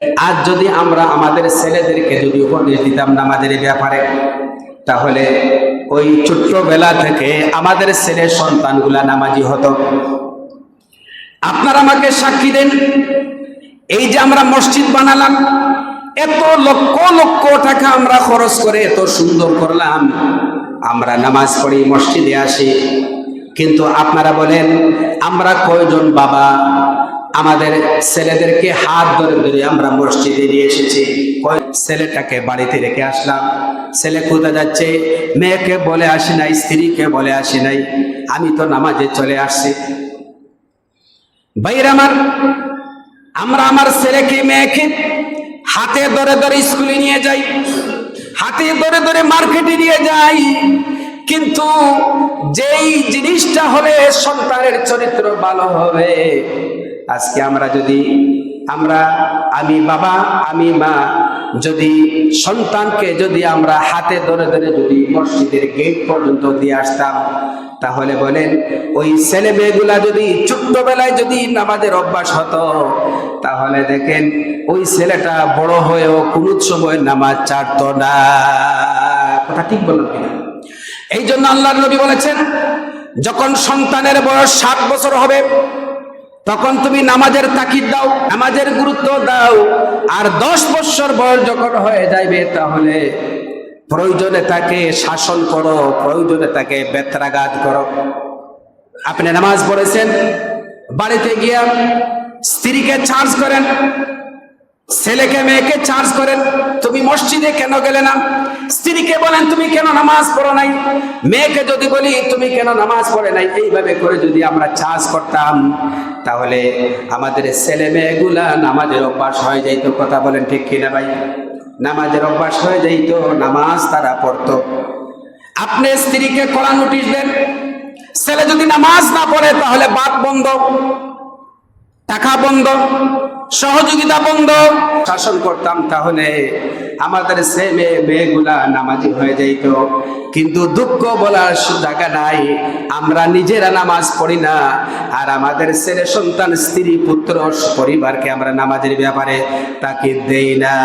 আজ যদি আমরা আমাদের ছেলেদেরকে যদি উপদেশ দিতাম নামাজের ব্যাপারে, তাহলে ওই ছোট্টবেলা থেকে আমাদের ছেলে সন্তানগুলা নামাজি হতো। আপনারা আমাকে সাক্ষী দেন, এই যে আমরা মসজিদ বানালাম, এত লক্ষ লক্ষ টাকা আমরা খরচ করে এত সুন্দর করলাম, আমরা নামাজ পড়ি, মসজিদে আসি, কিন্তু আপনারা বলেন আমরা কয়জন বাবা আমাদের ছেলেদেরকে হাত ধরে ধরে আমরা মসজিদে নিয়ে এসেছি? ছেলেটাকে বাড়িতে রেখে আসলাম, ছেলে কোথায় যাচ্ছে, মেয়েকে বলে আসি নাই, স্ত্রীকে বলে আসি নাই, আমি তো নামাজে চলে আসছি। ভাইরা আমার, আমরা আমার ছেলেকে মেয়েকে হাতে ধরে ধরে স্কুলে নিয়ে যাই, হাতে ধরে ধরে মার্কেটে নিয়ে যাই, কিন্তু যেই জিনিসটা হলে সন্তানের চরিত্র ভালো হবে, আজকে আমরা যদি আমি বাবা আমি মা যদি সন্তানকে যদি আমরা হাতে ধরে ধরে যদি মসজিদের গেট পর্যন্ত দিয়ে আসতাম, তাহলে বলেন ওই ছেলে মেয়েগুলা যদি ছোট্টবেলায় যদি নামাজের অভ্যাস হতো, তাহলে দেখেন ওই ছেলেটা বড় হয়েও কোনো সময় নামাজ ছাড়তো না। কথা ঠিক বললাম কিনা? এই জন্য আল্লাহর নবী বলেছেন, যখন সন্তানের বয়স 7 বছর হবে তখন তুমি নামাজের তাকিদ দাও, নামাজের গুরুত্ব দাও, আর 10 বছর বয়স যখন হয়ে যাবে তাহলে প্রয়োজনে তাকে শাসন করো, প্রয়োজনে তাকে বেত্রাঘাত করো। আপনি নামাজ পড়েছেন, বাড়িতে গিয়া স্ত্রীকে চার্জ করেন, ছেলেকে মেয়েকে চার্জ করেন, তুমি মসজিদে কেন গেলে না? স্ত্রীকে বলেন তুমি কেন নামাজ পড়ো নাই? মেয়েকে যদি বলি তুমি কেন নামাজ পড়ে নাই? এইভাবে করে যদি আমরা চার্জ করতাম, তাহলে আমাদের ছেলে মেয়েগুলা নামাজের অভ্যাস হয়ে যাইতো। কথা বলেন ঠিক কিনা ভাই? নামাজের অভ্যাস হয়ে যাইতো, নামাজ তারা পড়তো। আপনি স্ত্রীকে কড়া নোটিশ দেন, ছেলে যদি নামাজ না পড়ে তাহলে ভাত বন্ধ, টাকা বন্ধ, সহযোগিতা বন্ধ, শাসন করতাম, তাহলে আমাদের ছেলে মেয়েগুলা নামাজি হয়ে যাইত। কিন্তু দুঃখ বলার জায়গা নাই, আমরা নিজেরা নামাজ পড়ি না, আর আমাদের ছেলে সন্তান স্ত্রী পুত্র পরিবারকে আমরা নামাজের ব্যাপারে তাকিদ দেই না।